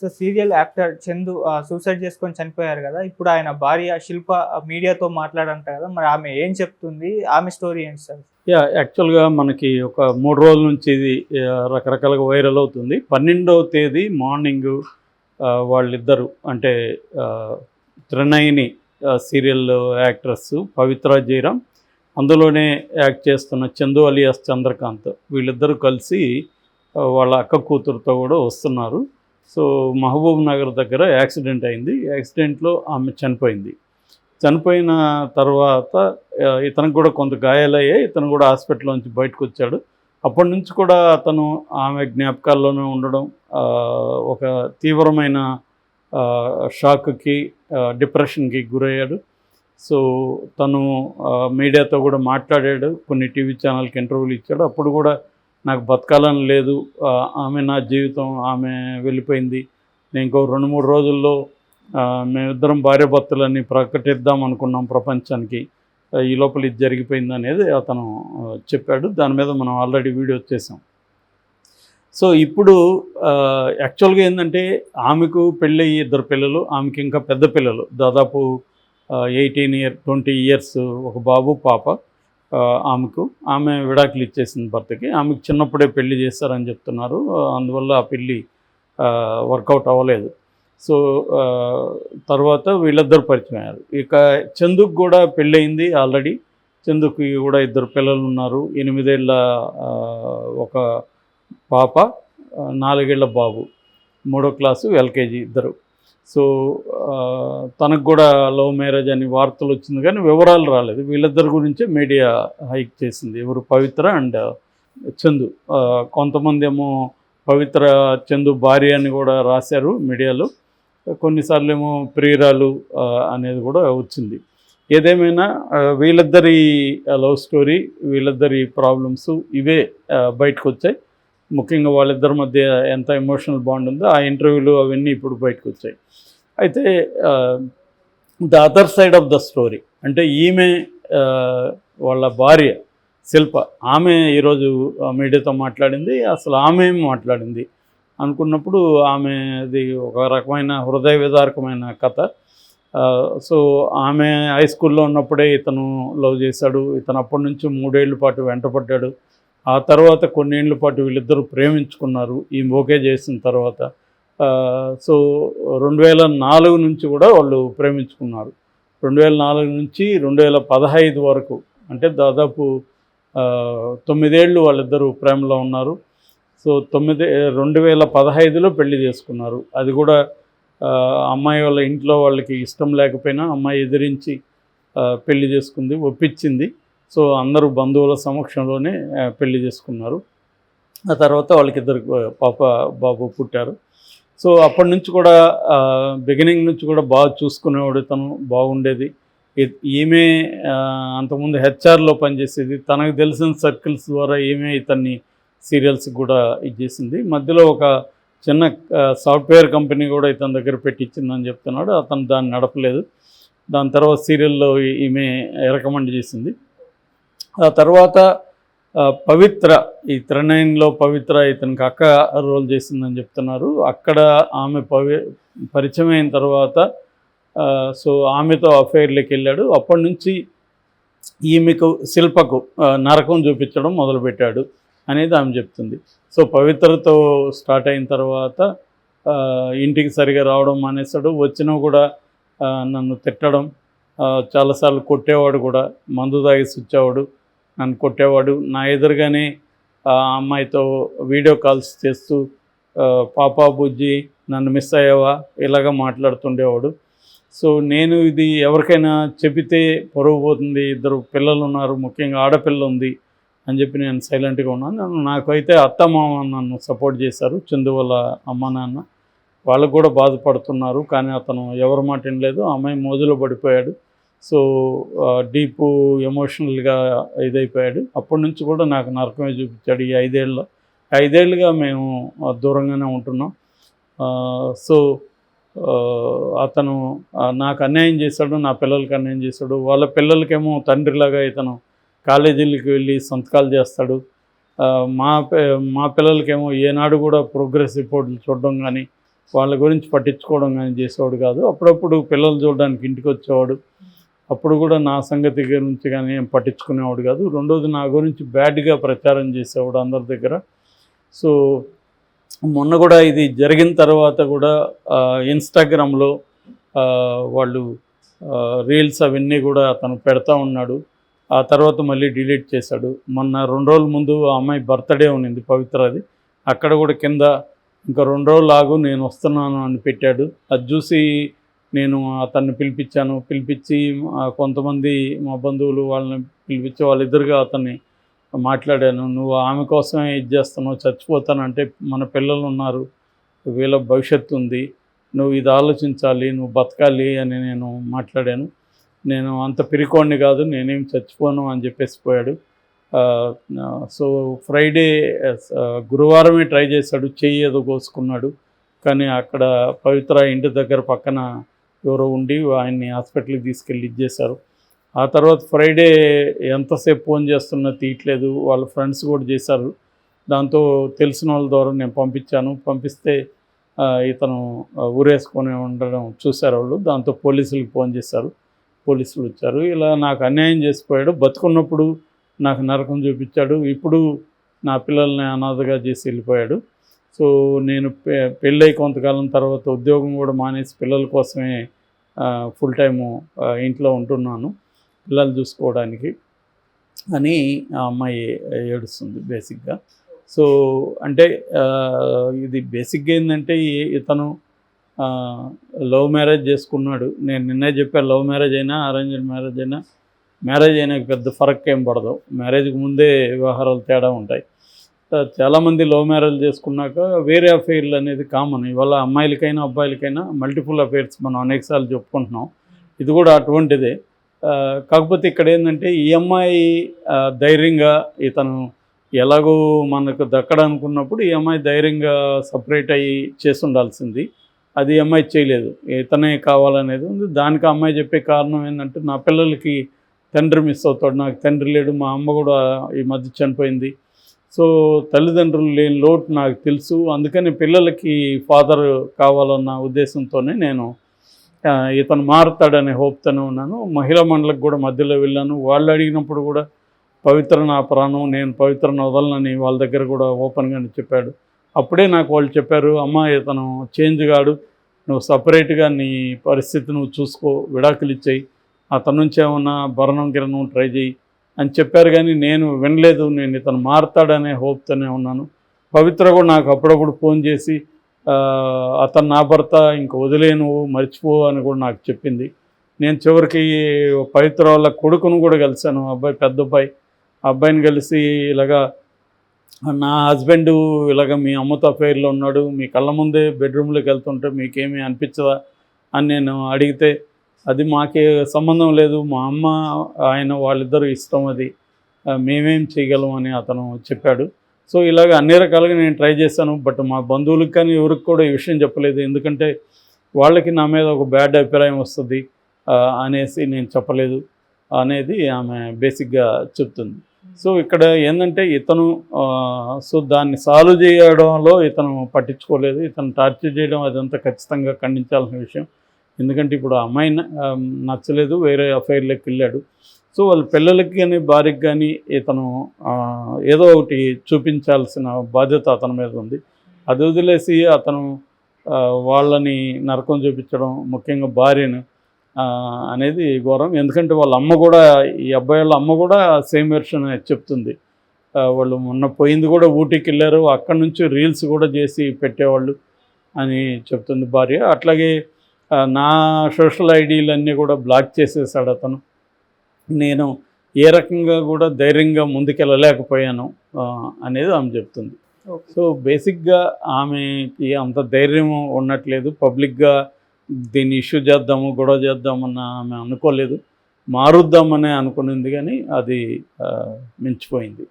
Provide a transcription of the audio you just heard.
So serial actor Chandu suicide చేసుకొని చనిపోయారు కదా! ఇప్పుడు ఆయన భార్య శిల్ప మీడియాతో మాట్లాడంట కదా! మరి ఆమె ఏం చెప్తుంది? ఆమె స్టోరీ ఏంటి సార్? యాక్చువల్‌గా మనకి ఒక 3 రోజుల నుంచి ఇది రకరకాలుగా వైరల్ అవుతుంది. 12వ తేదీ మార్నింగు వాళ్ళిద్దరు అంటే త్రినయని సీరియల్ యాక్ట్రెస్ పవిత్ర జయరామ్, అందులోనే యాక్ట్ చేస్తున్న చందు అలియాస్ చంద్రకాంత్, వీళ్ళిద్దరూ కలిసి వాళ్ళ అక్క కూతురుతో కూడా వస్తున్నారు. సో మహబూబ్ నగర్ దగ్గర యాక్సిడెంట్ అయింది. యాక్సిడెంట్‌లో ఆమె చనిపోయింది. చనిపోయిన తర్వాత ఇతనికి కూడా కొంత గాయాలయ్యాయి. ఇతను కూడా హాస్పిటల్ నుంచి బయటకు వచ్చాడు. అప్పటి నుంచి కూడా అతను ఆమె జ్ఞాపకాల్లోనే ఉండడం, ఒక తీవ్రమైన షాక్కి, డిప్రెషన్కి గురయ్యాడు. సో తను మీడియాతో కూడా మాట్లాడాడు, కొన్ని టీవీ ఛానల్కి ఇంటర్వ్యూలు ఇచ్చాడు. అప్పుడు కూడా నాకు బతకాలని లేదు, ఆమె నా జీవితం, ఆమె వెళ్ళిపోయింది, నేను ఇంకో 2-3 రోజుల్లో మేమిద్దరం భార్యాభర్తలని ప్రకటిద్దాం అనుకున్నాం ప్రపంచానికి, ఈ లోపల ఇది జరిగిపోయింది అనేది అతను చెప్పాడు. దాని మీద మనం ఆల్రెడీ వీడియో చేసాం. సో ఇప్పుడు యాక్చువల్గా ఏంటంటే ఆమెకు పెళ్ళి 2 పిల్లలు, ఆమెకి ఇంకా పెద్ద పిల్లలు, దాదాపు 20 ఇయర్స్ ఒక బాబు పాప ఆమెకు. ఆమె విడాకులు ఇచ్చేసింది భర్తకి. ఆమెకు చిన్నప్పుడే పెళ్లి చేస్తారని చెప్తున్నారు. అందువల్ల ఆ పెళ్ళి వర్కౌట్ అవ్వలేదు. సో తర్వాత వీళ్ళిద్దరు పరిచయం అయ్యారు. ఇక చందుకు కూడా పెళ్ళయింది ఆల్రెడీ. చందుకి కూడా 2 పిల్లలు ఉన్నారు. 8 ఏళ్ళ ఒక పాప, 4 ఏళ్ళ బాబు, 3వ క్లాసు ఎల్కేజీ ఇద్దరు. సో తనకు కూడా లవ్ మ్యారేజ్ అని వార్తలు వచ్చింది కానీ వివరాలు రాలేదు. వీళ్ళిద్దరి గురించే మీడియా హైక్ చేసింది, ఎవరు పవిత్ర అండ్ చందు. కొంతమంది ఏమో పవిత్ర చందు భార్య అని కూడా రాశారు మీడియాలో, కొన్నిసార్లు ఏమో ప్రియురాలు అనేది కూడా వచ్చింది. ఏదేమైనా వీళ్ళిద్దరి లవ్ స్టోరీ, వీళ్ళిద్దరి ప్రాబ్లమ్స్ ఇవే బయటకు వచ్చాయి. ముఖ్యంగా వాళ్ళిద్దరి మధ్య ఎంత ఎమోషనల్ బాండ్ ఉందో ఆ ఇంటర్వ్యూలు అవన్నీ ఇప్పుడు బయటకు వచ్చాయి. అయితే the other side of the story అంటే ఈమె వాళ్ళ భార్య శిల్ప, ఆమె ఈరోజు మీడియాతో మాట్లాడింది. అసలు ఆమె ఏం మాట్లాడింది అనుకున్నప్పుడు ఆమెది ఒక రకమైన హృదయ విదారకమైన కథ. సో ఆమె హై స్కూల్లో ఉన్నప్పుడే ఇతను లవ్ చేశాడు. ఇతను అప్పటి నుంచి 3 ఏళ్ల పాటు వెంటపడ్డాడు. ఆ తర్వాత కొన్ని ఏళ్ల పాటు వీళ్ళిద్దరూ ప్రేమించుకున్నారు ఈమె ఓకే చేసిన తర్వాత. సో 2004 నుంచి కూడా వాళ్ళు ప్రేమించుకున్నారు. 2004 నుంచి 2015 వరకు, అంటే దాదాపు 9 ఏళ్ళు వాళ్ళిద్దరూ ప్రేమలో ఉన్నారు. సో 2015లో పెళ్లి చేసుకున్నారు. అది కూడా అమ్మాయి వాళ్ళ ఇంట్లో వాళ్ళకి ఇష్టం లేకపోయినా అమ్మాయి ఎదిరించి పెళ్లి చేసుకుంది, ఒప్పించింది. సో అందరూ బంధువుల సమక్షంలోనే పెళ్లి చేసుకున్నారు. ఆ తర్వాత వాళ్ళకి 2 పాప బాబు పుట్టారు. సో అప్పటి నుంచి కూడా బిగినింగ్ నుంచి కూడా బాగా చూసుకునేవాడు, తను బాగుండేది. ఈమె అంతకుముందు హెచ్ఆర్లో పనిచేసేది. తనకు తెలిసిన సర్కిల్స్ ద్వారా ఈమె ఇతన్ని సీరియల్స్కి కూడా ఇచ్చేసింది. మధ్యలో ఒక చిన్న సాఫ్ట్వేర్ కంపెనీ కూడా ఇతని దగ్గర పెట్టించిందని చెప్తున్నాడు. అతను దాన్ని నడపలేదు. దాని తర్వాత సీరియల్లో ఈమె రికమెండ్ చేసింది. ఆ తర్వాత పవిత్ర, ఈ త్రినయనిలో పవిత్ర ఇతనికి అక్క రోల్ చేసిందని చెప్తున్నారు. అక్కడ ఆమె పరిచయం అయిన తర్వాత సో ఆమెతో అఫైర్లోకి వెళ్ళాడు. అప్పటి నుంచి ఈమెకు శిల్పకు నరకం చూపించడం మొదలుపెట్టాడు అనేది ఆమె చెప్తుంది. సో పవిత్రతో స్టార్ట్ అయిన తర్వాత ఇంటికి సరిగా రావడం మానేశాడు. వచ్చినా కూడా నన్ను తిట్టడం, చాలాసార్లు కొట్టేవాడు కూడా, మందు తాగి వచ్చేవాడు, నన్ను కొట్టేవాడు. నా ఎదురుగానే ఆ అమ్మాయితో వీడియో కాల్స్ చేస్తూ పాపా బుజ్జి నన్ను మిస్ అయ్యావా ఇలాగ మాట్లాడుతుండేవాడు. సో నేను ఇది ఎవరికైనా చెబితే పొరుగు పోతుంది, 2 పిల్లలు ఉన్నారు, ముఖ్యంగా ఆడపిల్ల ఉంది అని చెప్పి నేను సైలెంట్గా ఉన్నాను. నాకైతే అత్తమామ నన్ను సపోర్ట్ చేశారు, చందు వాళ్ళ అమ్మ నాన్న, వాళ్ళకు కూడా బాధపడుతున్నారు. కానీ అతను ఎవరి మాట వినలేదు, అమ్మాయి మోజులో పడిపోయాడు. సో డీపు ఎమోషనల్గా ఇదైపోయాడు. అప్పటి నుంచి కూడా నాకు నరకమే చూపించాడు. ఈ 5 ఏళ్ళుగా మేము దూరంగానే ఉంటున్నాం. సో అతను నాకు అన్యాయం చేశాడు, నా పిల్లలకి అన్యాయం చేశాడు. వాళ్ళ పిల్లలకేమో తండ్రిలాగా ఇతను కాలేజీలకు వెళ్ళి సంతకాలు చేస్తాడు. మా పిల్లలకేమో ఏనాడు కూడా ప్రోగ్రెస్ రిపోర్ట్లు చూడడం కానీ, వాళ్ళ గురించి పట్టించుకోవడం కానీ చేసేవాడు కాదు. అప్పుడప్పుడు పిల్లలు చూడడానికి ఇంటికి వచ్చేవాడు. అప్పుడు కూడా నా సంగతి గురించి కానీ ఏం పట్టించుకునేవాడు కాదు. రెండోది నా గురించి బ్యాడ్గా ప్రచారం చేసేవాడు అందరి దగ్గర. సో మొన్న కూడా ఇది జరిగిన తర్వాత కూడా ఇన్స్టాగ్రామ్లో వాళ్ళు రీల్స్ అవన్నీ కూడా అతను పెడతా ఉన్నాడు. ఆ తర్వాత మళ్ళీ డిలీట్ చేశాడు. మొన్న 2 రోజుల ముందు ఆ అమ్మాయి బర్త్డే ఉన్నింది, పవిత్రది. అక్కడ కూడా కింద ఇంకా 2 రోజులు ఆగు నేను వస్తున్నాను అని పెట్టాడు. అది చూసి నేను అతన్ని పిలిపించి కొంతమంది మా బంధువులు వాళ్ళని పిలిపించి వాళ్ళిద్దరుగా అతన్ని మాట్లాడాను. నువ్వు ఆమె కోసమే ఇది చేస్తున్నావు, చచ్చిపోతానంటే మన పిల్లలు ఉన్నారు, వీళ్ళ భవిష్యత్తు ఉంది, నువ్వు ఇది ఆలోచించాలి, నువ్వు బతకాలి అని నేను మాట్లాడాను. నేను అంత పిరికోడిని కాదు, నేనేం చచ్చిపోను అని చెప్పేసి పోయాడు. సో ఫ్రైడే గురువారమే ట్రై చేశాడు, చెయ్యి ఏదో కోసుకున్నాడు. కానీ అక్కడ పవిత్ర ఇంటి దగ్గర పక్కన ఎవరో ఉండి ఆయన్ని హాస్పిటల్కి తీసుకెళ్ళి ఇచ్చేశారు. ఆ తర్వాత ఫ్రైడే ఎంతసేపు ఫోన్ చేస్తున్నా తీయట్లేదు. వాళ్ళ ఫ్రెండ్స్ కూడా చేశారు. దాంతో తెలిసిన వాళ్ళ ద్వారా నేను పంపిస్తే ఇతను ఊరేసుకొని ఉండడం చూశారు వాళ్ళు. దాంతో పోలీసులకు ఫోన్ చేశారు, పోలీసులు వచ్చారు. ఇలా నాకు అన్యాయం చేసిపోయాడు. బతుకున్నప్పుడు నాకు నరకం చూపించాడు, ఇప్పుడు నా పిల్లల్ని అనాథగా చేసి వెళ్ళిపోయాడు. సో నేను పెళ్ళై కొంతకాలం తర్వాత ఉద్యోగం కూడా మానేసి పిల్లల కోసమే ఫుల్ టైము ఇంట్లో ఉంటున్నాను పిల్లలు చూసుకోవడానికి అని ఆ అమ్మాయి ఏడుస్తుంది బేసిక్గా. సో అంటే ఇది బేసిక్గా ఏంటంటే ఇతను లవ్ మ్యారేజ్ చేసుకున్నాడు. నేను నిన్నే చెప్పాను, లవ్ మ్యారేజ్ అయినా అరేంజ్డ్ మ్యారేజ్ అయినా పెద్ద ఫరక్ ఏం పడదు. మ్యారేజ్కి ముందే వ్యవహారాలు తేడా ఉంటాయి. చాలామంది లవ్ మ్యారేజ్ చేసుకున్నాక వేరే అఫైర్లు అనేది కామన్. ఇవాళ అమ్మాయిలకైనా అబ్బాయిలకైనా మల్టిపుల్ అఫైర్స్ మనం అనేకసార్లు చెప్పుకుంటున్నాం. ఇది కూడా అటువంటిదే. కాకపోతే ఇక్కడ ఏంటంటే ఈ అమ్మాయి ధైర్యంగా ఇతను ఎలాగో మనకు దక్కడనుకున్నప్పుడు ఈ అమ్మాయి ధైర్యంగా సపరేట్ అయ్యి చేసి ఉండాల్సింది. అది ఈ అమ్మాయి చేయలేదు, ఇతనే కావాలనేది ఉంది. దానికి ఆ అమ్మాయి చెప్పే కారణం ఏంటంటే నా పిల్లలకి తండ్రి మిస్ అవుతాడు, నాకు తండ్రి లేడు, మా అమ్మ కూడా ఈ మధ్య చనిపోయింది. సో తల్లిదండ్రులు లేని లోటు నాకు తెలుసు, అందుకని పిల్లలకి ఫాదర్ కావాలన్న ఉద్దేశంతోనే నేను ఇతను మారుతాడనే హోప్తోనే ఉన్నాను. మహిళా మండలికి కూడా మధ్యలో వెళ్ళాను. వాళ్ళు అడిగినప్పుడు కూడా పవిత్ర నా ప్రాణం, నేను పవిత్రను వదలనని వాళ్ళ దగ్గర కూడా ఓపెన్గానే చెప్పాడు. అప్పుడే నాకు వాళ్ళు చెప్పారు, అమ్మ ఇతను చేంజ్ కాడు, నువ్వు సపరేట్గా నీ పరిస్థితి నువ్వు చూసుకో, విడాకులు ఇచ్చేయి, అతని నుంచి ఏమన్నా గిరణం ట్రై చేయి అని చెప్పారు. కానీ నేను వినలేదు. నేను ఇతను మారుతాడనే హోప్తోనే ఉన్నాను. పవిత్ర కూడా నాకు అప్పుడప్పుడు ఫోన్ చేసి అతను నా భర్త, ఇంక వదిలేను, మర్చిపో అని కూడా నాకు చెప్పింది. నేను చివరికి పవిత్ర వాళ్ళ కొడుకును కూడా కలిశాను, అబ్బాయి పెద్ద అబ్బాయి. ఆ అబ్బాయిని కలిసి ఇలాగా నా హస్బెండ్ ఇలాగ మీ అమ్మతో అఫైర్లో ఉన్నాడు, మీ కళ్ళ ముందే బెడ్రూమ్లోకి వెళ్తుంటే మీకేమీ అనిపించదా అని నేను అడిగితే, అది మాకే సంబంధం లేదు, మా అమ్మ ఆయన వాళ్ళిద్దరూ ఇష్టం, అది మేమేం చేయగలం అని అతను చెప్పాడు. సో ఇలాగ అన్ని రకాలుగా నేను ట్రై చేశాను. బట్ మా బంధువులకు కానీ ఎవరికి కూడా ఈ విషయం చెప్పలేదు, ఎందుకంటే వాళ్ళకి నా మీద ఒక బ్యాడ్ అభిప్రాయం వస్తుంది అనేసి నేను చెప్పలేదు అనేది ఆమె బేసిక్గా చెప్తుంది. సో ఇక్కడ ఏంటంటే ఇతను సో దాన్ని సాల్వ్ చేయడంలో ఇతను పట్టించుకోలేదు. ఇతను టార్చర్ చేయడం అదంతా ఖచ్చితంగా ఖండించాల్సిన విషయం. ఎందుకంటే ఇప్పుడు ఆ అమ్మాయి నచ్చలేదు, వేరే అఫైర్లోకి వెళ్ళాడు. సో వాళ్ళ పిల్లలకి కానీ భార్యకి కానీ ఇతను ఏదో ఒకటి చూపించాల్సిన బాధ్యత అతని మీద ఉంది. అది వదిలేసి అతను వాళ్ళని నరకం చూపించడం, ముఖ్యంగా భార్యను అనేది ఘోరం. ఎందుకంటే వాళ్ళ అమ్మ కూడా, ఈ అబ్బాయి వాళ్ళ అమ్మ కూడా సేమ్ వెర్షన్ చెప్తుంది. వాళ్ళు మొన్న పోయింది కూడా ఊటీకి వెళ్ళారు, అక్కడి నుంచి రీల్స్ కూడా చేసి పెట్టేవాళ్ళు అని చెప్తుంది భార్య. అట్లాగే నా సోషల్ ఐడీలన్నీ కూడా బ్లాక్ చేసేసాడు అతను. నేను ఏ రకంగా కూడా ధైర్యంగా ముందుకెళ్ళలేకపోయాను అనేది ఆమె చెప్తుంది. సో బేసిక్గా ఆమెకి అంత ధైర్యం ఉండట్లేదు. పబ్లిక్గా దీన్ని ఇష్యూ చేద్దాము, గొడవ చేద్దామన్న ఆమె అనుకోలేదు. మారుద్దామనే అనుకునింది, కానీ అది మించిపోయింది.